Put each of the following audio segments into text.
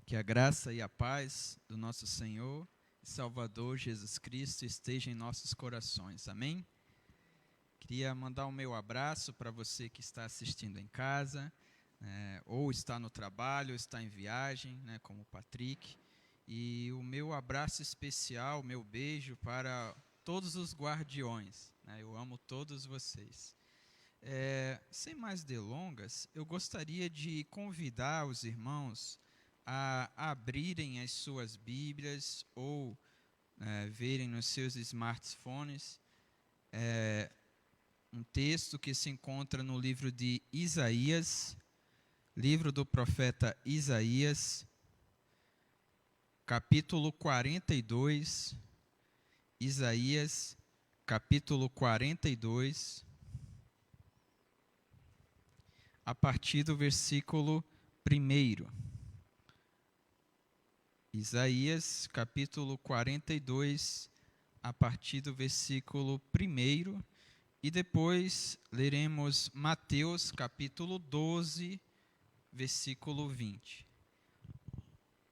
Que a graça e a paz do nosso Senhor e Salvador Jesus Cristo esteja em nossos corações. Amém? Queria mandar o meu abraço para você que está assistindo em casa, ou está no trabalho, ou está em viagem, como o Patrick. E o meu abraço especial, o meu beijo para todos os guardiões. Eu amo todos vocês. Sem mais delongas, eu gostaria de convidar os irmãos a abrirem as suas Bíblias ou verem nos seus smartphones um texto que se encontra no livro de Isaías, livro do profeta Isaías, capítulo 42, Isaías, capítulo 42, a partir do versículo 1. Isaías, capítulo 42, a partir do versículo 1, e depois leremos Mateus, capítulo 12, versículo 20.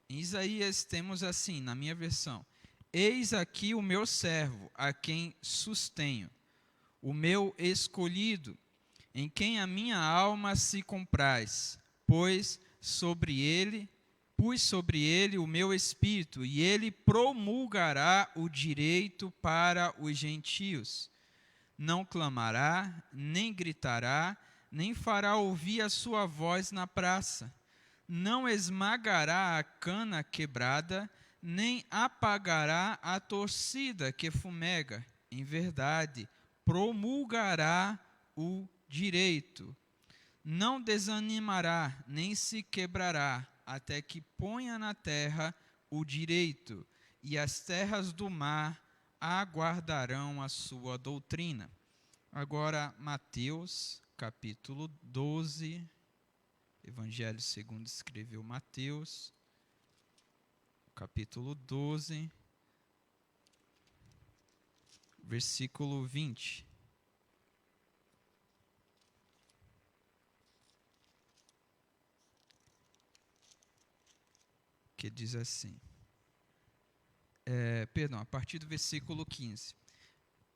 Em Isaías temos assim, na minha versão: Eis aqui o meu servo, a quem sustenho, o meu escolhido, em quem a minha alma se compraz, pus sobre ele o meu espírito, e ele promulgará o direito para os gentios. Não clamará, nem gritará, nem fará ouvir a sua voz na praça. Não esmagará a cana quebrada, nem apagará a torcida que fumega. Em verdade, promulgará o direito. Não desanimará, nem se quebrará, até que ponha na terra o direito, e as terras do mar aguardarão a sua doutrina. Agora, Mateus, capítulo 12, Evangelho segundo escreveu Mateus, capítulo 12, versículo 20. Que diz assim, a partir do versículo 15.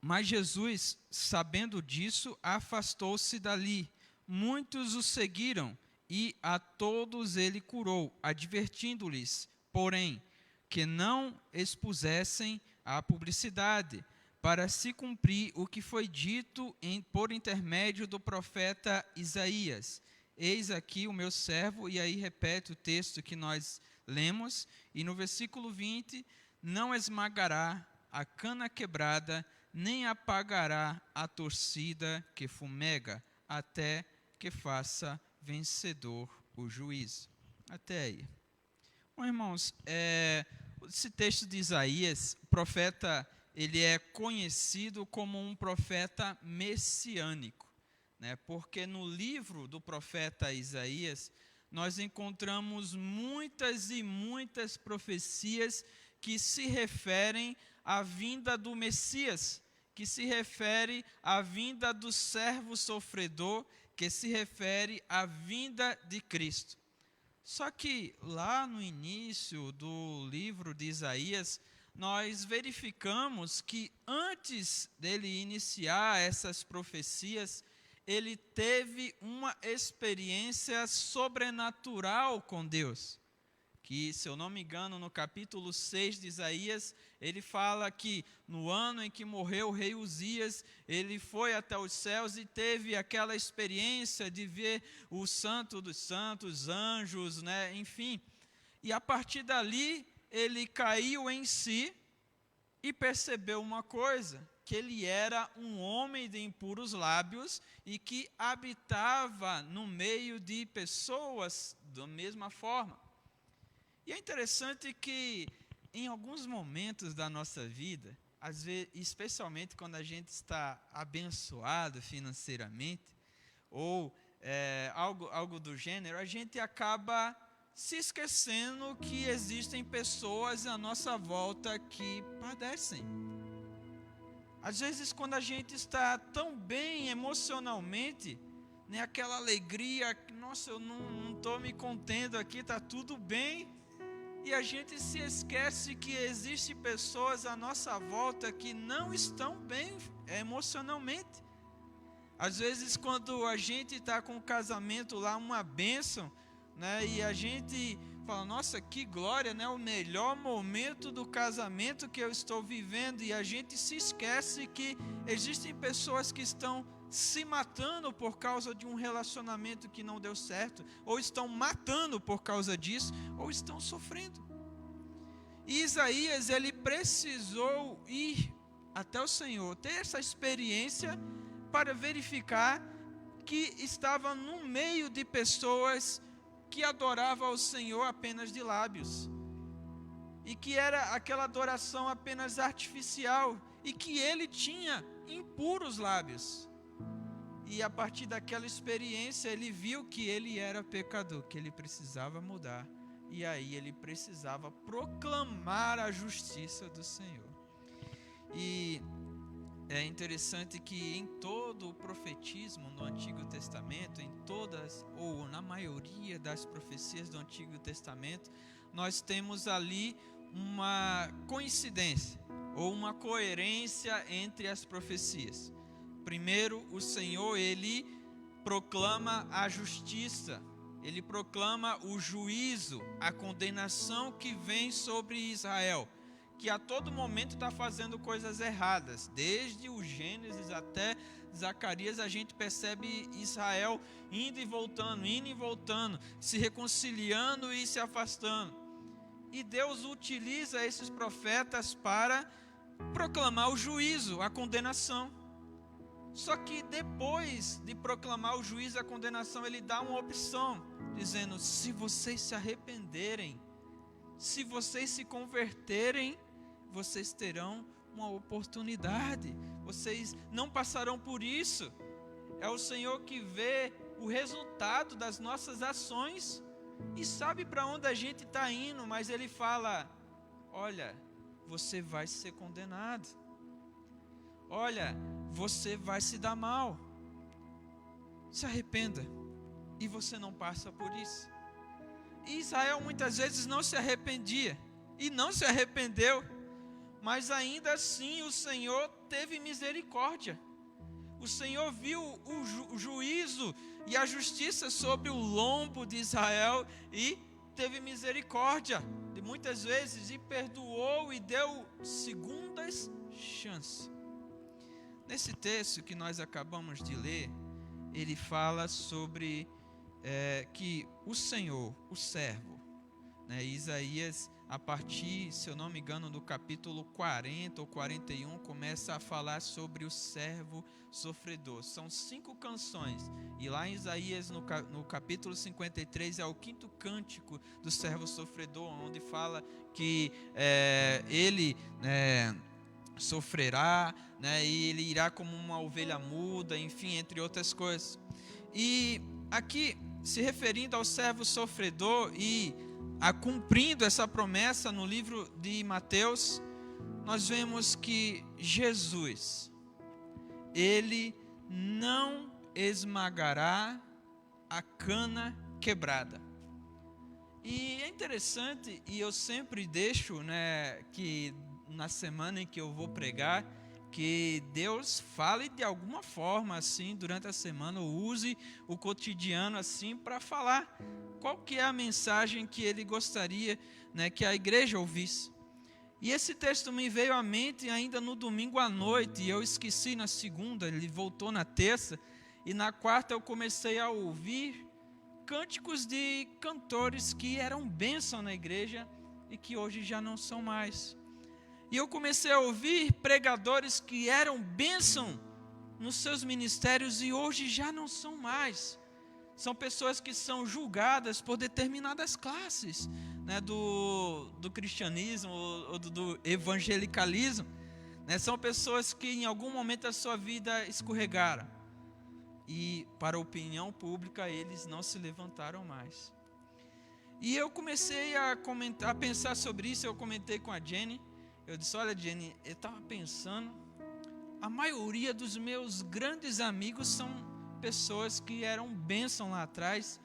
Mas Jesus, sabendo disso, afastou-se dali. Muitos o seguiram, e a todos ele curou, advertindo-lhes, porém, que não expusessem à publicidade, para se cumprir o que foi dito por intermédio do profeta Isaías. Eis aqui o meu servo, e aí repete o texto que nós lemos, e no versículo 20, não esmagará a cana quebrada, nem apagará a torcida que fumega, até que faça vencedor o juízo. Até aí. Bom, irmãos, esse texto de Isaías, o profeta, ele é conhecido como um profeta messiânico, porque no livro do profeta Isaías, nós encontramos muitas e muitas profecias que se referem à vinda do Messias, que se refere à vinda do servo sofredor, que se refere à vinda de Cristo. Só que lá no início do livro de Isaías, nós verificamos que antes dele iniciar essas profecias, ele teve uma experiência sobrenatural com Deus. Que, se eu não me engano, no capítulo 6 de Isaías, ele fala que no ano em que morreu o rei Uzias, ele foi até os céus e teve aquela experiência de ver o Santo dos Santos, anjos, enfim. E a partir dali, ele caiu em si e percebeu uma coisa, que ele era um homem de impuros lábios e que habitava no meio de pessoas da mesma forma. E é interessante que em alguns momentos da nossa vida, às vezes, especialmente quando a gente está abençoado financeiramente, ou algo do gênero, a gente acaba se esquecendo que existem pessoas à nossa volta que padecem. Às vezes, quando a gente está tão bem emocionalmente, aquela alegria, nossa, eu não estou me contendo aqui, está tudo bem, E a gente se esquece que existem pessoas à nossa volta que não estão bem emocionalmente. Às vezes, quando a gente está com o casamento lá, uma bênção, né, e a gente fala, nossa, que glória, né, o melhor momento do casamento que eu estou vivendo, e a gente se esquece que existem pessoas que estão se matando por causa de um relacionamento que não deu certo, ou estão matando por causa disso, ou estão sofrendo. E Isaías, ele precisou ir até o Senhor, ter essa experiência para verificar que estava no meio de pessoas que adoravam ao Senhor apenas de lábios, e que era aquela adoração apenas artificial, e que ele tinha impuros lábios. E a partir daquela experiência, ele viu que ele era pecador, que ele precisava mudar. E aí ele precisava proclamar a justiça do Senhor. E é interessante que em todo o profetismo no Antigo Testamento, em todas ou na maioria das profecias do Antigo Testamento, nós temos ali uma coincidência ou uma coerência entre as profecias. Primeiro, o Senhor, ele proclama a justiça, ele proclama o juízo, a condenação que vem sobre Israel, que a todo momento está fazendo coisas erradas. Desde o Gênesis até Zacarias, a gente percebe Israel indo e voltando, se reconciliando e se afastando. E Deus utiliza esses profetas para proclamar o juízo, a condenação. Só que depois de proclamar o juízo e a condenação, ele dá uma opção, dizendo, se vocês se arrependerem, se vocês se converterem, vocês terão uma oportunidade, vocês não passarão por isso. É o Senhor que vê o resultado das nossas ações e sabe para onde a gente está indo, mas Ele fala, olha, você vai ser condenado, olha, você vai se dar mal, se arrependa, e você não passa por isso. E Israel muitas vezes não se arrependia, e não se arrependeu, mas ainda assim o Senhor teve misericórdia. O Senhor viu o juízo e a justiça sobre o lombo de Israel e teve misericórdia de muitas vezes, e perdoou e deu segundas chances. Nesse texto que nós acabamos de ler, ele fala sobre que o Senhor, o servo, né, Isaías, a partir, se eu não me engano, do capítulo 40 ou 41, começa a falar sobre o servo sofredor. São 5 canções, e lá em Isaías, no capítulo 53, é o 5º cântico do servo sofredor, onde fala que ele sofrerá, né, e ele irá como uma ovelha muda, enfim, entre outras coisas. E aqui, se referindo ao servo sofredor e a cumprindo essa promessa no livro de Mateus, nós vemos que Jesus, ele não esmagará a cana quebrada. E é interessante, e eu sempre deixo, né, que na semana em que eu vou pregar, que Deus fale de alguma forma assim durante a semana, ou use o cotidiano assim para falar qual que é a mensagem que Ele gostaria, né, que a igreja ouvisse. E esse texto me veio à mente ainda no domingo à noite, e eu esqueci na segunda, ele voltou na terça, e na quarta eu comecei a ouvir cânticos de cantores que eram bênção na igreja e que hoje já não são mais. E eu comecei a ouvir pregadores que eram bênção nos seus ministérios e hoje já não são mais. São pessoas que são julgadas por determinadas classes, né, do cristianismo ou do evangelicalismo. Né, são pessoas que em algum momento da sua vida escorregaram. E para a opinião pública eles não se levantaram mais. E eu comecei a pensar sobre isso, eu comentei com a Jenny. Eu disse, olha Jenny, eu estava pensando, a maioria dos meus grandes amigos são pessoas que eram bênção lá atrás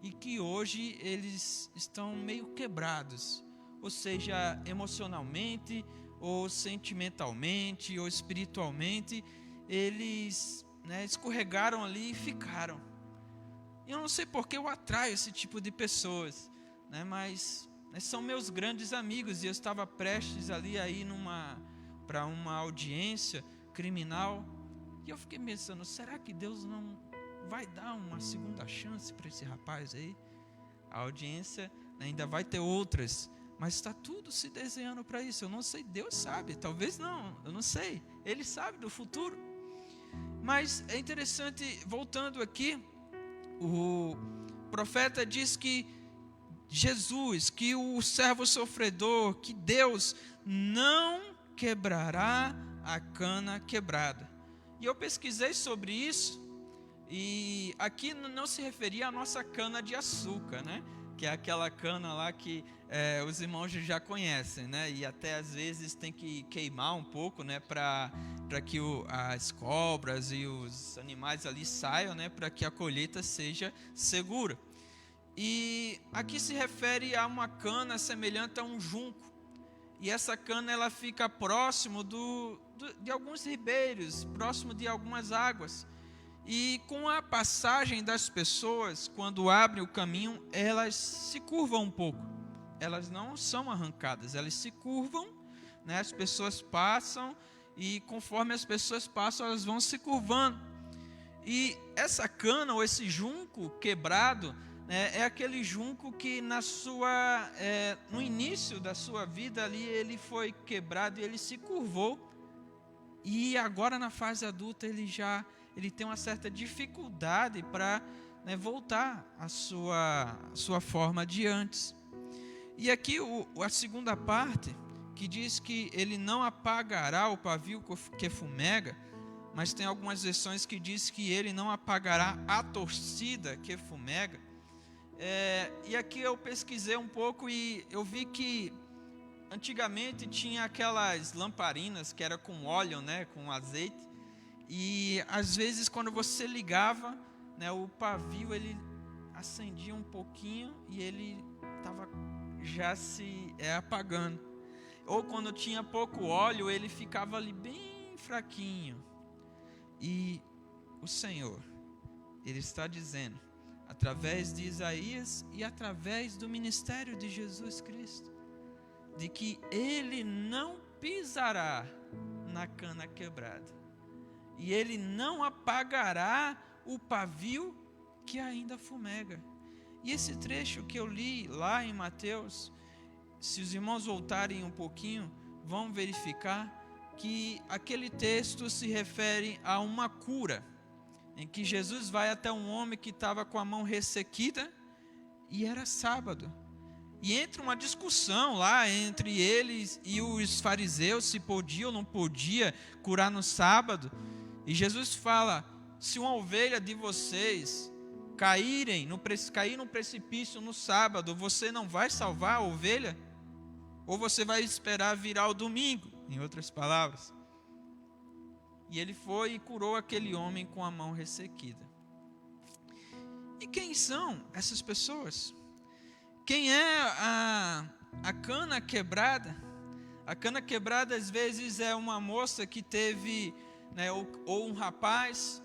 e que hoje eles estão meio quebrados, ou seja, emocionalmente, ou sentimentalmente, ou espiritualmente, eles, escorregaram ali e ficaram. E eu não sei porque eu atraio esse tipo de pessoas, mas são meus grandes amigos, e eu estava prestes ali a ir para uma audiência criminal, e eu fiquei pensando, será que Deus não vai dar uma segunda chance para esse rapaz aí? A audiência ainda vai ter outras, mas está tudo se desenhando para isso. Eu não sei, Deus sabe, talvez não, eu não sei, Ele sabe do futuro. Mas é interessante, voltando aqui, o profeta diz que Jesus, que o servo sofredor, que Deus não quebrará a cana quebrada. E eu pesquisei sobre isso, e aqui não se referia à nossa cana de açúcar, que é aquela cana lá que os irmãos já conhecem, e até às vezes tem que queimar um pouco, para que as cobras e os animais ali saiam, para que a colheita seja segura. E aqui se refere a uma cana semelhante a um junco, e essa cana ela fica próximo de alguns ribeiros, próximo de algumas águas. E com a passagem das pessoas, quando abrem o caminho, elas se curvam um pouco. Elas não são arrancadas, elas se curvam, as pessoas passam, e conforme as pessoas passam, elas vão se curvando. E essa cana, ou esse junco quebrado, é aquele junco que no início da sua vida ali, ele foi quebrado e ele se curvou. E agora na fase adulta ele tem uma certa dificuldade para voltar à sua forma de antes. E aqui a segunda parte, que diz que ele não apagará o pavio que fumega, mas tem algumas versões que diz que ele não apagará a torcida que fumega. E aqui eu pesquisei um pouco e eu vi que antigamente tinha aquelas lamparinas que era com óleo, com azeite, e às vezes quando você ligava, o pavio ele acendia um pouquinho e ele estava já se apagando. Ou quando tinha pouco óleo, ele ficava ali bem fraquinho. E o Senhor, Ele está dizendo, através de Isaías e através do ministério de Jesus Cristo, de que Ele não pisará na cana quebrada, e Ele não apagará o pavio que ainda fumega. E esse trecho que eu li lá em Mateus, se os irmãos voltarem um pouquinho, vão verificar que aquele texto se refere a uma cura, em que Jesus vai até um homem que estava com a mão ressequida, e era sábado. E entra uma discussão lá entre eles e os fariseus, se podia ou não podia curar no sábado. E Jesus fala, se uma ovelha de vocês cair no precipício no sábado, você não vai salvar a ovelha? Ou você vai esperar virar o domingo? Em outras palavras. E ele foi e curou aquele homem com a mão ressequida. E quem são essas pessoas? Quem é a cana quebrada? A cana quebrada às vezes é uma moça que teve, ou um rapaz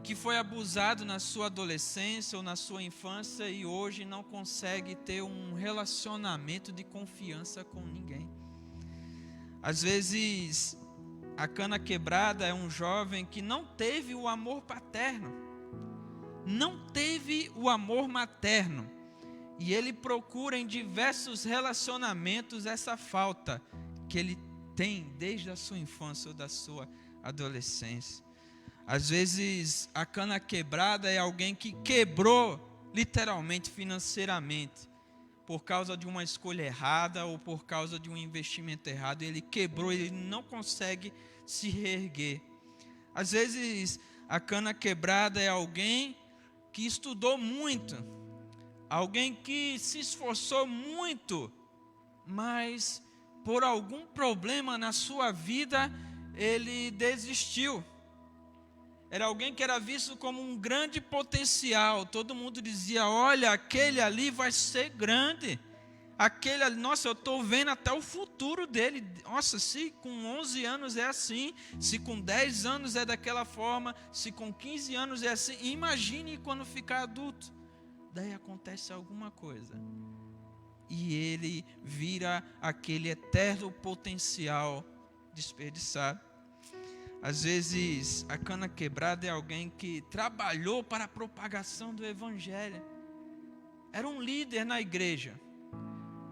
que foi abusado na sua adolescência ou na sua infância e hoje não consegue ter um relacionamento de confiança com ninguém. Às vezes a cana quebrada é um jovem que não teve o amor paterno, não teve o amor materno, e ele procura em diversos relacionamentos essa falta que ele tem desde a sua infância ou da sua adolescência. Às vezes a cana quebrada é alguém que quebrou literalmente financeiramente, por causa de uma escolha errada ou por causa de um investimento errado. Ele quebrou, ele não consegue se reerguer. Às vezes a cana quebrada é alguém que estudou muito, alguém que se esforçou muito, mas por algum problema na sua vida ele desistiu. Era alguém que era visto como um grande potencial. Todo mundo dizia, olha, aquele ali vai ser grande. Aquele ali, nossa, eu estou vendo até o futuro dele. Nossa, se com 11 anos é assim, se com 10 anos é daquela forma, se com 15 anos é assim, imagine quando ficar adulto. Daí acontece alguma coisa. E ele vira aquele eterno potencial desperdiçado. Às vezes, a cana quebrada é alguém que trabalhou para a propagação do evangelho. Era um líder na igreja.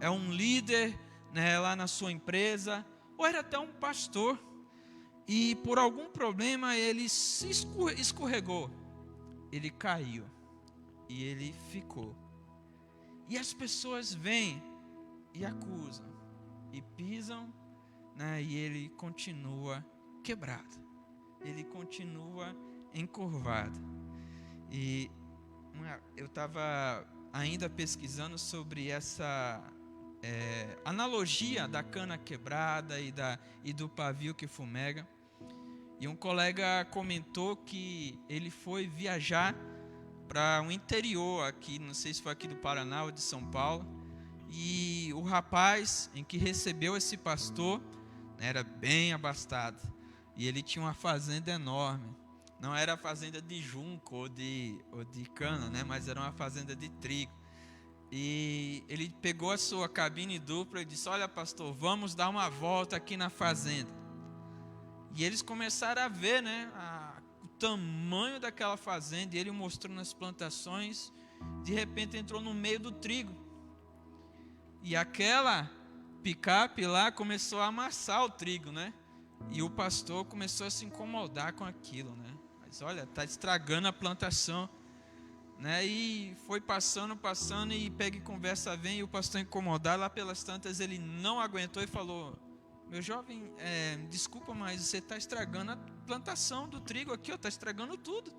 É um líder, né, lá na sua empresa. Ou era até um pastor. E por algum problema ele se escorregou. Ele caiu. E ele ficou. E as pessoas vêm e acusam. E pisam, né, e ele continua quebrado. Ele continua encurvado. E eu estava ainda pesquisando sobre essa analogia da cana quebrada e do pavio que fumega. E um colega comentou que ele foi viajar para o interior aqui, não sei se foi aqui do Paraná ou de São Paulo. E o rapaz em que recebeu esse pastor era bem abastado. E ele tinha uma fazenda enorme. Não era fazenda de junco ou de cana, né? Mas era uma fazenda de trigo. E ele pegou a sua cabine dupla e disse, olha pastor, vamos dar uma volta aqui na fazenda. E eles começaram a ver, né, o tamanho daquela fazenda. E ele mostrou nas plantações. De repente entrou no meio do trigo. E aquela picape lá começou a amassar o trigo, né? E o pastor começou a se incomodar com aquilo, né? Mas olha, está estragando a plantação, né? E foi passando, e pega e conversa, vem, e o pastor incomodado, lá pelas tantas ele não aguentou e falou, meu jovem, desculpa, mas você está estragando a plantação do trigo aqui, está estragando tudo.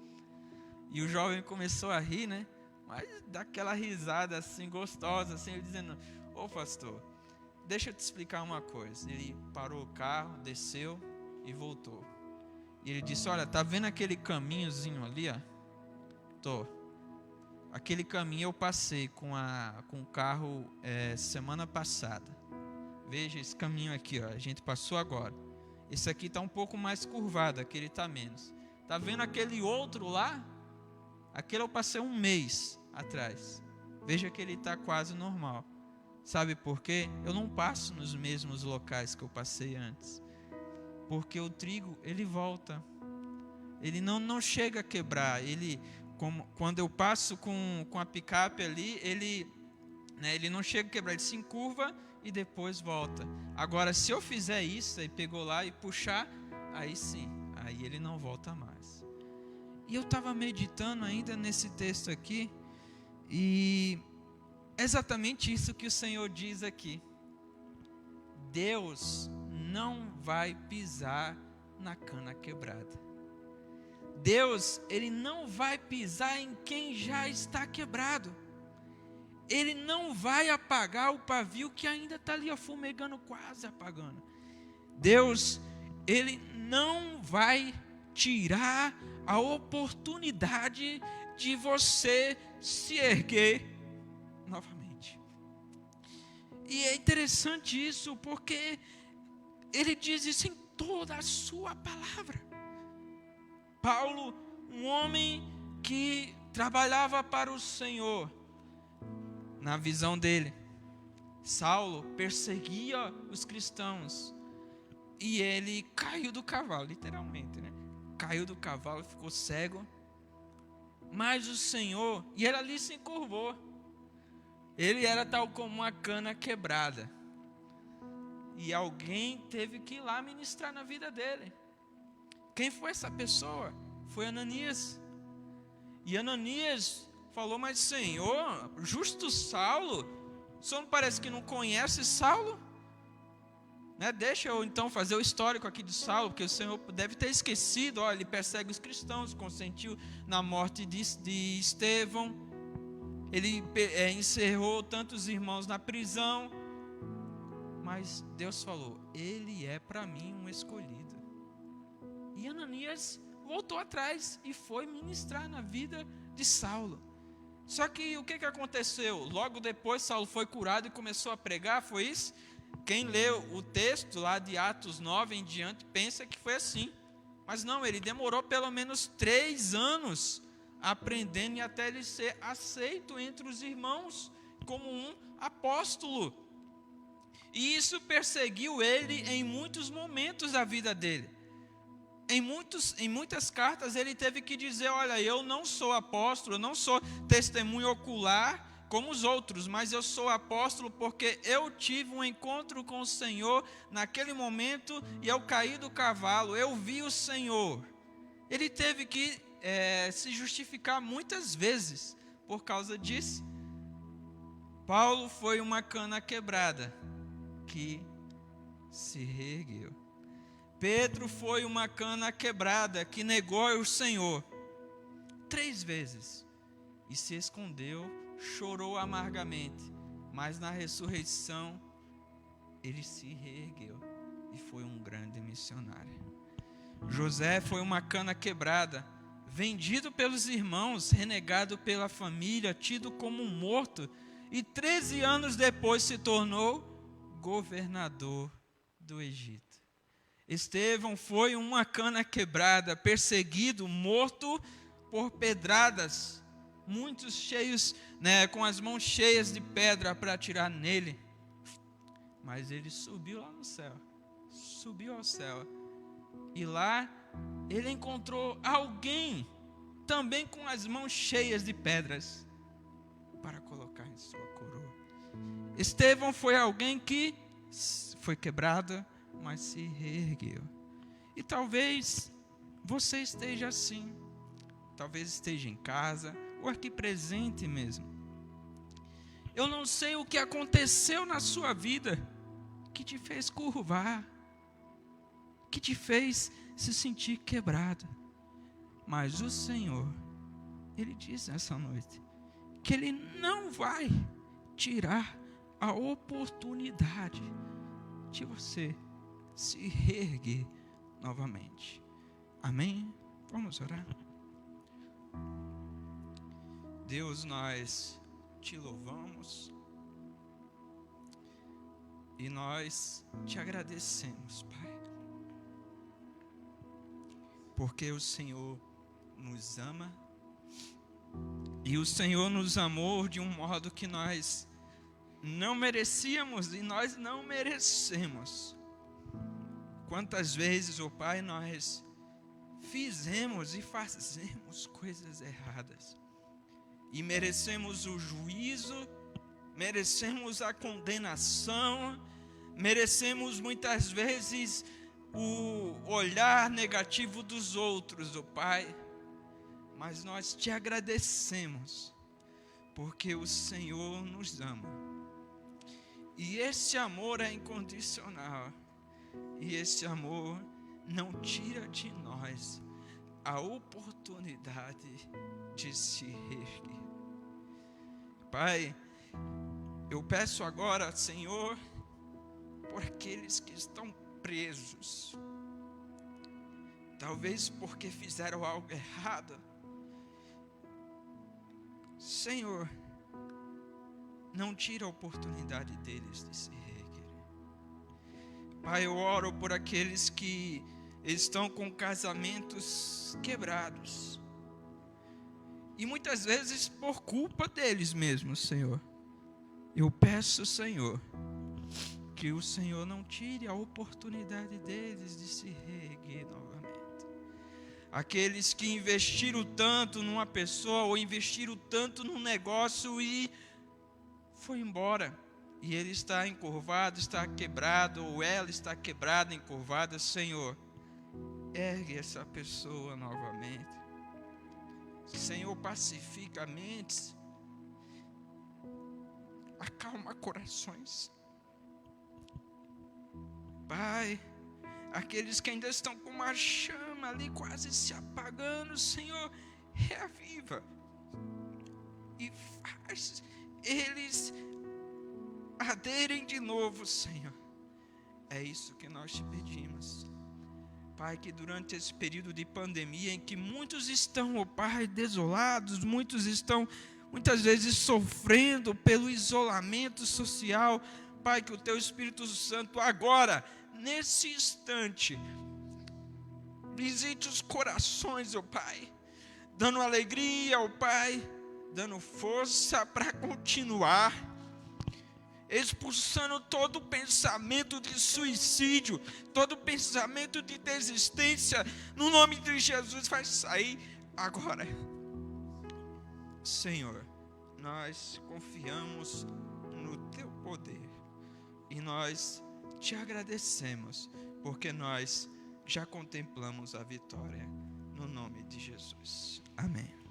E o jovem começou a rir, né? Mas daquela risada assim, gostosa, assim, ele dizendo, ô pastor, deixa eu te explicar uma coisa. Ele parou o carro, desceu e voltou. E ele disse, olha, tá vendo aquele caminhozinho ali, ó? Tô. Aquele caminho eu passei com o carro semana passada. Veja esse caminho aqui, ó, a gente passou agora. Esse aqui tá um pouco mais curvado, aquele tá menos. Tá vendo aquele outro lá? Aquele eu passei um mês atrás. Veja que ele tá quase normal. Sabe por quê? Eu não passo nos mesmos locais que eu passei antes. Porque o trigo, ele volta. Ele não chega a quebrar. Quando eu passo com a picape ali, ele não chega a quebrar. Ele se encurva e depois volta. Agora, se eu fizer isso, aí pegou lá e puxar, aí sim, aí ele não volta mais. E eu estava meditando ainda nesse texto aqui, e exatamente isso que o Senhor diz aqui. Deus não vai pisar na cana quebrada. Deus, Ele não vai pisar em quem já está quebrado. Ele não vai apagar o pavio que ainda está ali, fumegando, quase apagando. Deus, Ele não vai tirar a oportunidade de você se erguer novamente. E é interessante isso, porque ele diz isso em toda a sua palavra. Paulo, um homem que trabalhava para o Senhor, na visão dele, Saulo perseguia os cristãos, e ele caiu do cavalo, literalmente, né? Caiu do cavalo, ficou cego, mas o Senhor, e ele ali se encurvou. Ele era tal como uma cana quebrada. E alguém teve que ir lá ministrar na vida dele. Quem foi essa pessoa? Foi Ananias. E Ananias falou, mas Senhor, justo Saulo, o senhor não parece que não conhece Saulo? Né? Deixa eu então fazer o histórico aqui de Saulo, porque o Senhor deve ter esquecido. Olha, ele persegue os cristãos, consentiu na morte de Estevão. Ele encerrou tantos irmãos na prisão. Mas Deus falou, ele é para mim um escolhido. E Ananias voltou atrás e foi ministrar na vida de Saulo. Só que o que aconteceu? Logo depois Saulo foi curado e começou a pregar, foi isso? Quem leu o texto lá de Atos 9 em diante pensa que foi assim. Mas não, ele demorou pelo menos 3 anos aprendendo e até ele ser aceito entre os irmãos como um apóstolo. E isso perseguiu ele em muitos momentos da vida dele. Em muitas cartas ele teve que dizer, olha, eu não sou apóstolo, eu não sou testemunho ocular como os outros, mas eu sou apóstolo porque eu tive um encontro com o Senhor naquele momento e eu caí do cavalo, eu vi o Senhor. Ele teve que se justificar muitas vezes por causa disso. Paulo foi uma cana quebrada que se reergueu. Pedro foi uma cana quebrada que negou o Senhor 3 vezes e se escondeu, chorou amargamente, mas na ressurreição ele se reergueu e foi um grande missionário. José foi uma cana quebrada, vendido pelos irmãos, renegado pela família, tido como morto, e 13 anos depois se tornou governador do Egito. Estevão foi uma cana quebrada, perseguido, morto por pedradas, muitos cheios, com as mãos cheias de pedra para atirar nele. Mas ele subiu lá no céu, subiu ao céu, e lá ele encontrou alguém também com as mãos cheias de pedras para colocar em sua coroa. Estevão foi alguém que foi quebrado, mas se reergueu. E talvez você esteja assim, talvez esteja em casa ou aqui presente mesmo. Eu não sei o que aconteceu na sua vida que te fez curvar, que te fez se sentir quebrado. Mas o Senhor, Ele diz nessa noite que Ele não vai tirar a oportunidade de você se reerguer novamente. Amém? Vamos orar. Deus, nós te louvamos e nós te agradecemos, Pai, porque o Senhor nos ama e o Senhor nos amou de um modo que nós não merecíamos e nós não merecemos. Quantas vezes, ó Pai, nós fizemos e fazemos coisas erradas e merecemos o juízo, merecemos a condenação, merecemos muitas vezes o olhar negativo dos outros, ó Pai, mas nós te agradecemos porque o Senhor nos ama e esse amor é incondicional. E esse amor não tira de nós a oportunidade de se reerguer. Pai, eu peço agora, Senhor, por aqueles que estão presos, talvez porque fizeram algo errado. Senhor, não tira a oportunidade deles de se reerguer. Pai, eu oro por aqueles que estão com casamentos quebrados. E muitas vezes por culpa deles mesmos, Senhor. Eu peço, Senhor, que o Senhor não tire a oportunidade deles de se reerguer novamente. Aqueles que investiram tanto numa pessoa ou investiram tanto num negócio e foi embora. E ele está encurvado, está quebrado, ou ela está quebrada, encurvada. Senhor, ergue essa pessoa novamente. Senhor, pacifica mentes, acalma corações. Pai, aqueles que ainda estão com uma chama ali quase se apagando, Senhor, reaviva e faz eles arderem de novo, Senhor. É isso que nós te pedimos, Pai, que durante esse período de pandemia, em que muitos estão, ó Pai, desolados, muitos estão, muitas vezes, sofrendo pelo isolamento social, Pai, que o Teu Espírito Santo agora, nesse instante, visite os corações, ó Pai, dando alegria, ó Pai, dando força para continuar, expulsando todo pensamento de suicídio, todo pensamento de desistência, no nome de Jesus, vai sair agora. Senhor, nós confiamos no Teu poder e nós Te agradecemos, porque nós já contemplamos a vitória, no nome de Jesus. Amém.